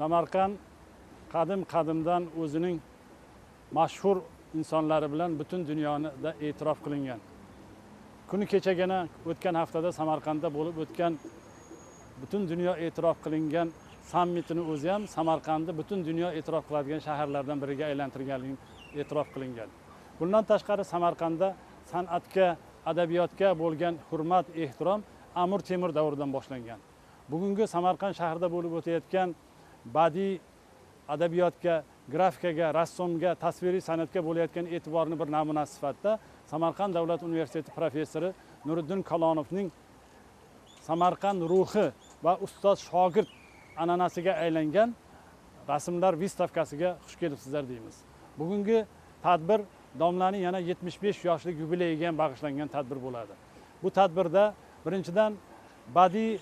Samarqand qadimdan o'zining mashhur insonlari bilan butun dunyoda e'tirof qilingan. Kuni kechagina o'tgan haftada Samarqandda bo'lib o'tgan butun dunyo e'tirof qilingan sammitini o'zi ham Samarqandni butun dunyo e'tirof qiladigan shaharlardan biriga aylantirganligi e'tirof qilingan. Bundan tashqari Samarqandda san'atga, adabiyotga bo'lgan hurmat, ehtirom Amir Temur davridan boshlangan. Bugungi Samarqand shahrida bo'lib o'tayotgan badiiy adabiyotga, grafikaga, rassomga, tasviriy san'atga bo'layotgan e'tiborni bir namunasi sifatida Samarqand davlat universiteti professori Nuriddin Kalonovning Samarqand ruhi va ustoz shogird an'anasiga aylangan rasmlar vystavkasiga xush kelibsizlar deymiz. Bugungi tadbir domlaning yana 75 yoshlik yubileyiga bag'ishlangan tadbir bo'ladi. Bu tadbirda birinchidan badiiy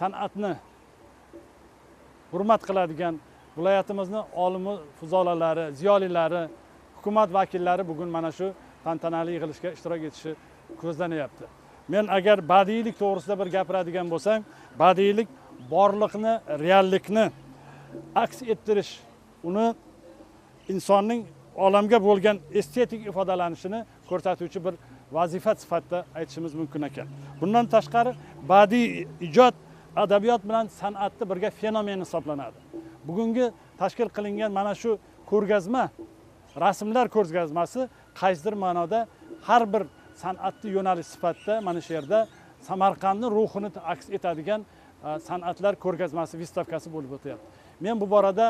san'atni hurmat qiladigan viloyatimizni olimi fuzolalari, ziyolilari, hukumat vakillari bugun mana shu tantanali yig'ilishga ishtirok etishi ko'zlanyapti. Men agar badiiylik to'g'risida bir gapiradigan bo'lsam, badiiylik borliqni, reallikni aks ettirish, uni insonning olamga bo'lgan estetik ifodalanishini ko'rsatuvchi bir vazifa sifatida aytishimiz mumkin ekan. Bundan tashqari badiiy ijod adabiyot bilan san'atni birga fenomen hisoblanadi. Bugungi tashkil qilingan mana shu ko'rgazma, rasmlar ko'rgazmasi qaysidir ma'noda har bir san'atni yo'nalish sifatida mana shu yerda Samarqandning ruhini aks etadigan san'atlar ko'rgazmasi, vystavkasi bo'lib o'tyapti. Men bu borada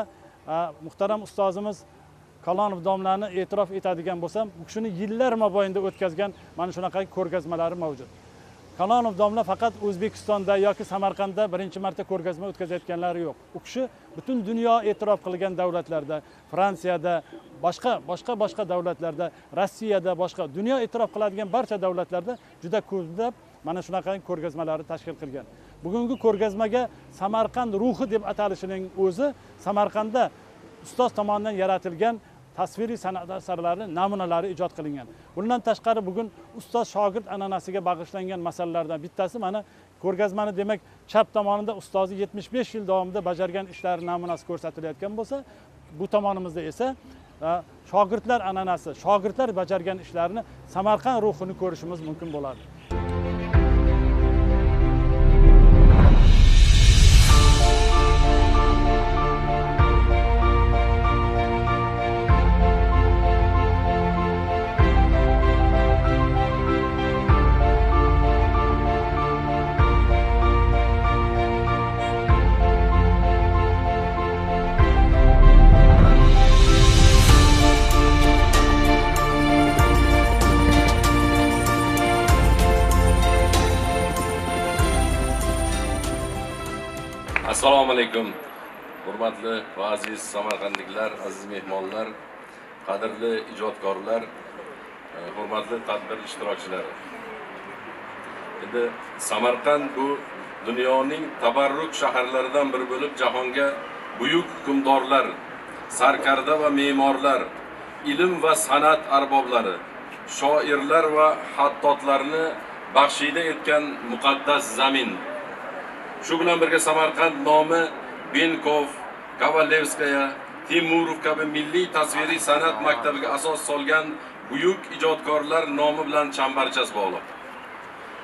muhtaram ustozimiz Kalonov domlani e'tirof etadigan bo'lsam, bu kishini yillar mobaynida o'tkazgan mana shunaqa ko'rgazmalari mavjud. Kalonov domla faqat O'zbekistonda yoki Samarqandda birinchi marta ko'rgazma o'tkazayotganlari yo'q. U kishi butun dunyo e'tirof qilgan davlatlarda, Fransiyada, boshqa davlatlarda, Rossiyada, boshqa dunyo e'tirof qiladigan barcha davlatlarda juda ko'plab mana shunaqa ko'rgazmalarni tashkil qilgan. Bugungi ko'rgazmaga Samarqand ruhi deb atalishining o'zi Samarqandda ustoz tomonidan yaratilgan tasviriy san'at asarlari namunalari ijod qilingan. Bundan tashqari bugun ustoz shogird an'anasiga bag'ishlangan masalalardan bittasi mana ko'rgazmani demak chap tomonida ustozi 75 yil davomida bajargan ishlari namunasi ko'rsatilayotgan bo'lsa, bu tomonimizda esa shogirdlar an'anasi, shogirdlar bajargan ishlarini Samarqand ruhini ko'rishimiz mumkin bo'ladi. Assalomu alaykum. Hurmatli va aziz samarqandliklar, aziz mehmonlar, qadrli ijodkorlar, hurmatli tadbir ishtirokchilari. Endi Samarqand bu dunyoning tabarruk shaharlaridan biri bo'lib, jahonga buyuk hukmdorlar, sarkarda va me'morlar, ilm va san'at arboblari, shoirlar va hattotlarni baxshida etgan muqaddas zamin. Shu bilan birga Samarqand nomi Benkov, Kovalevskaya, Temurov kabi milliy tasviriy san'at maktabiga asos solgan buyuk ijodkorlar nomi bilan chambarchas bog'liq.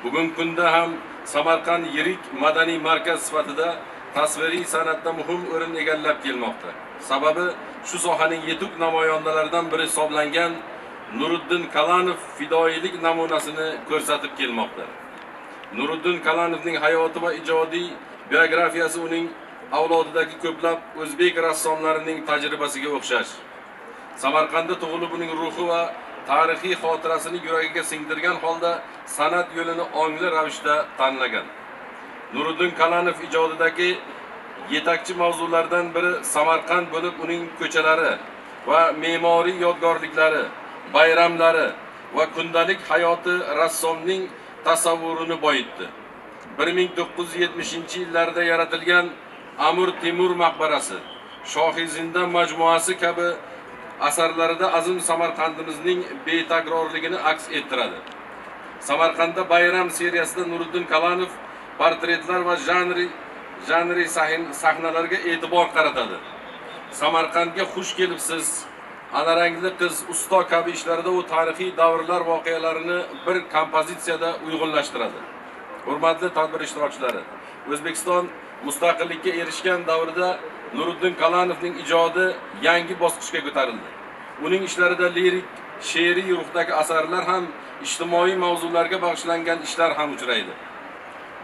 Bugungi kunda ham Samarqand yirik madaniy markaz sifatida tasviriy san'atda muhim o'rin egallab kelmoqda. Sababi shu sohaning yetuk namoyandalaridan biri hisoblangan Nuriddin Kalonov fidoyilik namunasini ko'rsatib kelmoqda. Nuriddin Kalonovning hayoti va ijodiy biografiyasi uning avlodidagi ko'plab o'zbek rassomlarining tajribasiga o'xshash. Samarqandda tug'ilib uning ruhi va tarixiy xotirasini yuragiga singdirgan holda san'at yo'lini ongli ravishda tanlagan. Nuriddin Kalonov ijodidagi yetakchi mavzulardan biri Samarqand bo'lib, uning ko'chalari va me'moriy yodgorliklari, bayramlari va kundalik hayoti rassomning tasavvurini boyitdi. 1970-yillarda yaratilgan Amir Temur maqbarasi, Shohizinda majmuasi kabi asarlarida azim Samarqandimizning betakrorligini aks ettiradi. Samarqandda bayram seriyasida Nuriddin Kalonov portretlar va janri sahnalarga e'tibor qaratadi. Samarqandga xush kelibsiz. Anarangli qiz usto kabi ishlarida u tarixiy davrlar voqealarini bir kompozitsiyada uyg'unlashtiradi. Hurmatli tadbir ishtirokchilari, O'zbekiston mustaqillikka erishgan davrida Nuriddin Kalanovning ijodi yangi bosqichga ko'tarildi. Uning ishlarida lirik, she'riy ruhdagi asarlar ham, ijtimoiy mavzularga bag'ishlangan ishlar ham uchraydi.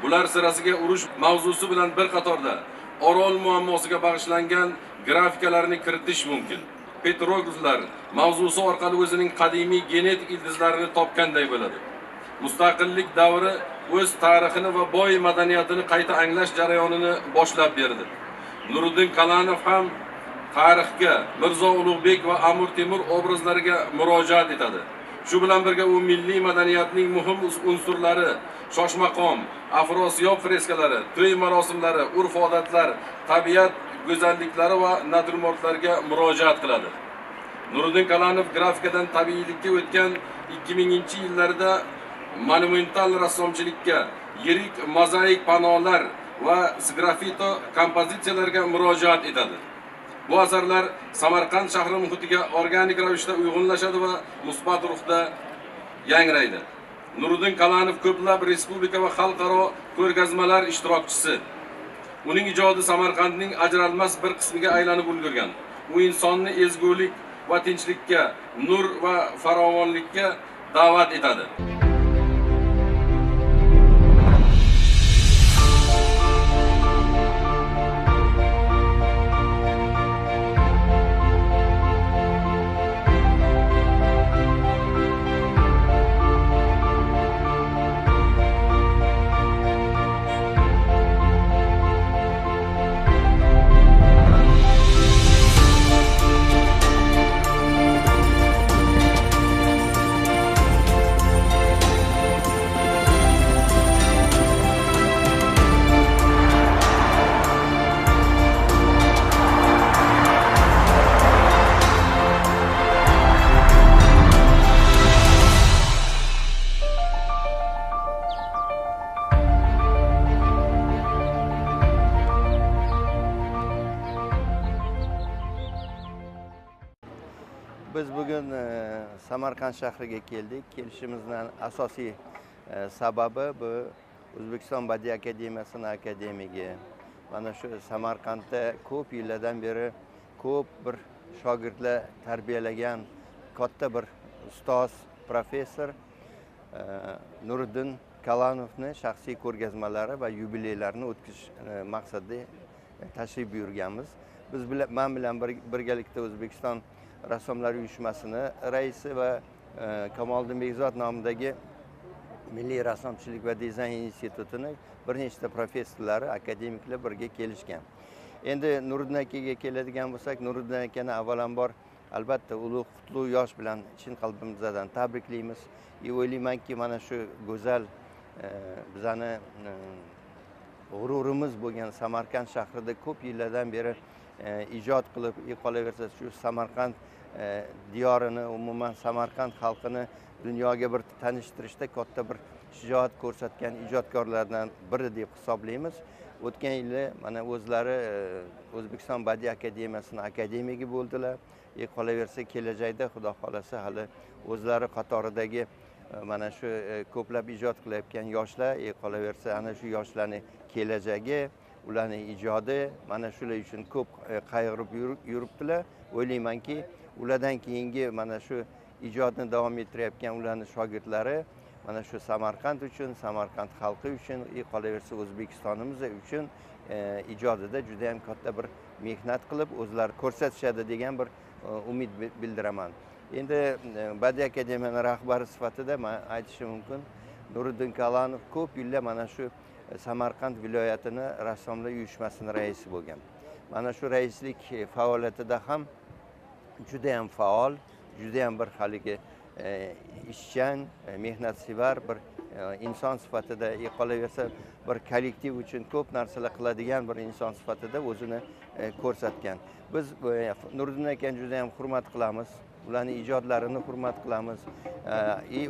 Bular sirasiga urush mavzusi bilan bir qatorda Orol muammosiga bag'ishlangan grafikalarni kiritish mumkin. Petrograflar mavzusi orqali o'zining qadimiy genetik ildizlarini topganday bo'ladi. Mustaqillik davri o'z tarixini va boy madaniyatini qayta anglash jarayonini boshlab berdi. Nuriddin Kalanov ham tarixga, Mirzo Ulug'bek va Amir Temur obrazlariga murojaat etadi. Shu bilan birga u milliy madaniyatning muhim unsurlari, shoshmaqom, afrosiyob freskalari, to'y marosimlari, urf-odatlar, tabiat go'zalliklari va naturmortlarga murojaat qiladi. Nuriddin Kalanov grafikadan tabiiylikka o'tgan 2000-yillarda monumental rassomchilikka, yirik mozaik panolar va sgrafito kompozitsiyalarga murojaat etadi. Bu asarlar Samarqand shahri muhitiga organik ravishda uyg'unlashadi va musbat ruhda yangraydi. Nuriddin Kalanov ko'plab respublika va xalqaro ko'rgazmalar ishtirokchisi. Uning ijodi Samarqandning ajralmas bir qismiga aylanib ulgurgan. U insonni ezgulik va tinchlikka, nur va farovonlikka da'vat etadi. Biz bugun Samarqand shahriga keldik. Kelishimizning asosiy sababi bu O'zbekiston Badiiy akademiyasining akademigi. Mana shu Samarqandda ko'p yillardan beri ko'p bir shogirdlar tarbiyalagan katta bir ustoz, professor Nuriddin Kalanovning shaxsiy ko'rgazmalari va yubileylarini o'tkazish maqsadida tashrif buyurganmiz. Biz men bilan birgalikda O'zbekiston Rassomlar uyushmasini raisi va Kamoliddin Bekzod nomidagi Milliy rassomchilik va dizayn institutining bir nechta professorlari, akademiklar birga kelishgan. Endi Nuriddin akaga keladigan bo'lsak, Nuriddin akani avvalambor albatta ulug' qutlug' yosh bilan chin qalbimizdan tabriklaymiz. O'ylaymanki, mana shu go'zal bizani g'ururimiz bo'lgan Samarqand shahrida ko'p yillardan beri ijod qilib, qolaversa shu Samarqand diyorini, umuman Samarqand xalqini dunyoga bir tanishtirishda katta bir shijoat ko'rsatgan ijodkorlardan biri deb hisoblaymiz. O'tgan yili mana o'zlari O'zbekiston Badiiy akademiyasining akademigi bo'ldilar. Qolaversa kelajakda xudo xolasa hali o'zlari qatoridagi mana shu ko'plab ijod qilayotgan yoshlar, qolaversa ana shu yoshlarning kelajagi, ularning ijodi mana shular uchun ko'p qayg'urib yuribdilar. O'ylaymanki, ulardan keyingi mana shu ijodni davom ettirayotgan ularning shogirdlari mana shu Samarqand uchun, Samarqand xalqi uchun, qolaversa O'zbekistonimiz uchun ijodida juda ham katta bir mehnat qilib o'zlari ko'rsatishadi degan bir umid bildiraman. Endi Badiiy akademiyaning rahbari sifatida men aytishim mumkin, Nuriddin Kalanov ko'p yillar mana shu Samarqand viloyatini rassomlar uyushmasining raisi bo'lgan. Mana shu raislik faoliyatida ham juda ham faol, juda ham bir haligi ishchan, mehnatsevar bir inson sifatida, qolaversa bir kollektiv uchun ko'p narsalar qiladigan bir inson sifatida o'zini ko'rsatgan. Biz Nuriddin akani juda ham hurmat qilamiz. ularni ijodlarini hurmat qilamiz.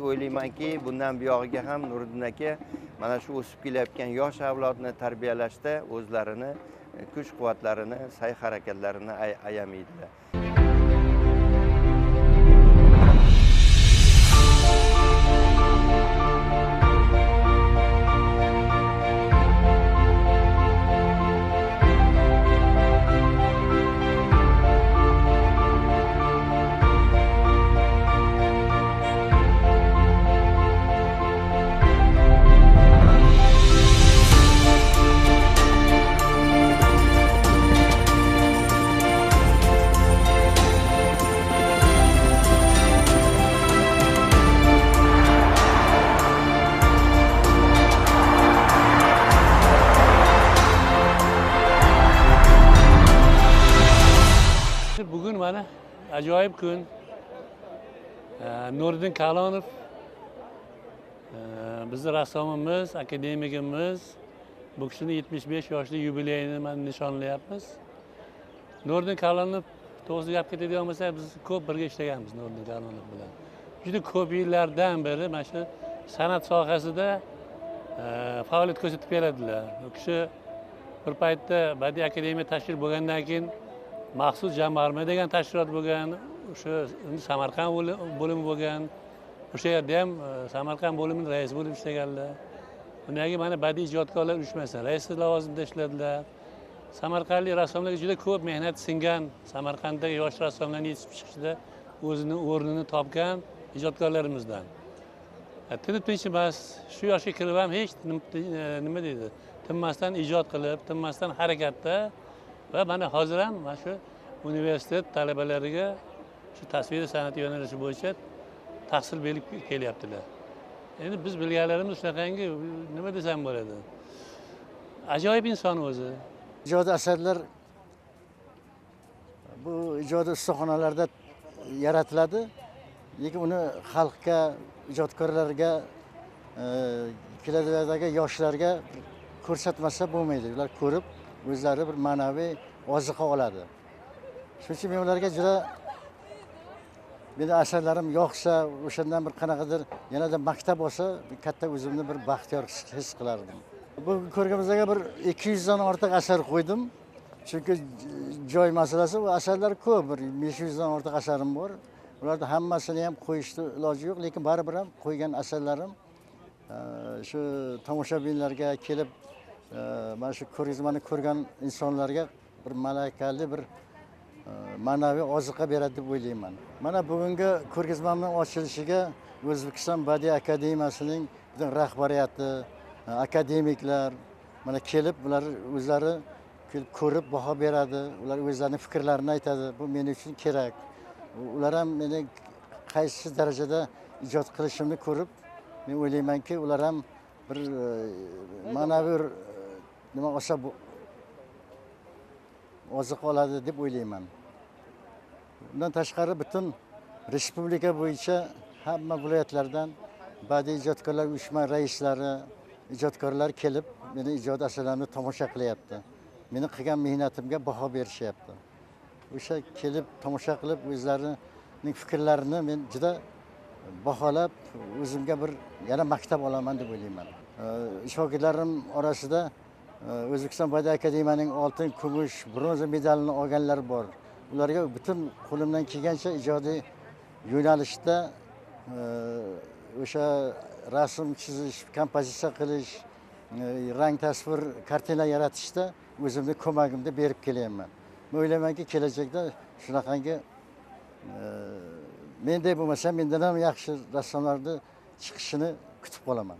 O'ylaymanki, bundan buyog'iga ham Nuriddin aka mana shu o'sib kelayotgan yosh avlodni tarbiyalashda o'zlarini kuch-quvvatlarini, sa'y-harakatlarini ayamaydilar. Bugün mana ajoyib kun. Nuriddin Kalonov bizning rassomimiz, akademigimiz. Bu kishini 75 yoshlik yubileyini mana nishonlayapmiz. Nuriddin Kalonov to'g'risida gap ketadigan bo'lsa, biz ko'p birga ishlaganmiz Nuriddin Kalonov bilan. Juda ko'p yillardan beri mana shu san'at sohasida faoliyat ko'rsatib keladilar. U kishi bir paytda Badiiy akademiya tashkil bo'lgandan keyin maxsus jamg'arma degan tashkilot bo'lgan, o'sha Samarqand bo'limi bo'lgan. O'sha yerda ham Samarqand bo'limining raisi bo'lib ishlaganlar. Undan keyin mana Badiiy ijodkorlar uyushmasi raisi lavozimida ishladilar. Samarqandlik rassomlarga juda ko'p mehnat singan, Samarqanddagi yosh rassomlarning yetishib chiqishida o'zini o'rnini topgan ijodkorlarimizdan. Tinib tinchimas, shu yoshga kirib ham hech nima deydi, tinmasdan ijod qilib, tinmasdan harakatda va mana hozir ham mana shu universitet talabalariga shu tasviriy san'at yo'nalishi bo'yicha tahsil berib kelyaptilar. Endi biz bilganlarimiz shunaqangi, nima desam bo'ladi? Ajoyib inson o'zi. Ijodiy asarlar bu ijodiy ustaxonalarda yaratiladi, lekin uni xalqqa, ijodkorlarga, kelajakdagi yoshlarga ko'rsatmasa bo'lmaydi. Ular ko'rib, o'zlari bir ma'naviy oziqa oladi. Shuning uchun men ularga juda meni asarlarim yoqsa, o'shandan bir qanaqadir yanada maktab olsa, katta o'zimni bir baxtiyor his qilardim. Bu ko'rgamizga bir 200 dan ortiq asar qo'ydim. Chunki joy masalasi, bu asarlar ko'p, bir 500 dan ortiq asarim bor. Ularda hammasini ham qo'yishni iloji yo'q, lekin baribir ham qo'ygan asarlarim shu tomoshabinlarga kelib mana shu ko'rgazmani ko'rgan insonlarga bir malakali bir ma'naviy oziqa beradi deb o'ylayman. Mana bugungi ko'rgazmamning ochilishiga O'zbekiston Badiiy akademiyasining butun rahbariyati, akademiklar mana kelib, ular o'zlari kelib ko'rib baho beradi, ular o'zlarining fikrlarini aytadi. Bu men uchun kerak. Ular ham meni qaysi darajada ijod qilishimni ko'rib, men o'ylaymanki, ular ham bir ma'naviy nima olsa oziq oladi deb o'ylayman. Bundan tashqari butun respublika bo'yicha hamma viloyatlardan badiiy ijodkorlar uyushma raislari, ijodkorlar kelib, meni ijod asarlarimni tomosha qilyapti. Meni qilgan mehnatimga baho berishyapti. O'sha kelib tomosha qilib o'zlarining fikrlarini men juda baholab, o'zimga bir yana maktab olaman deb o'ylayman. Shogirdlarim orasida O'zbekiston Badiiy akademiyaning oltin, kumush, bronza medalini olganlar bor. Ularga butun qo'limdan kelgancha ijodiy yo'nalishda o'sha rasm chizish, kompozitsiya qilish, rang tasvir, kartina yaratishda o'zimni ko'magimni berib kelyapman. Men o'ylaymanki, kelajakda shunaqangi menday bo'lmasa, mendan ham yaxshi rassomlarning chiqishini kutib qolaman.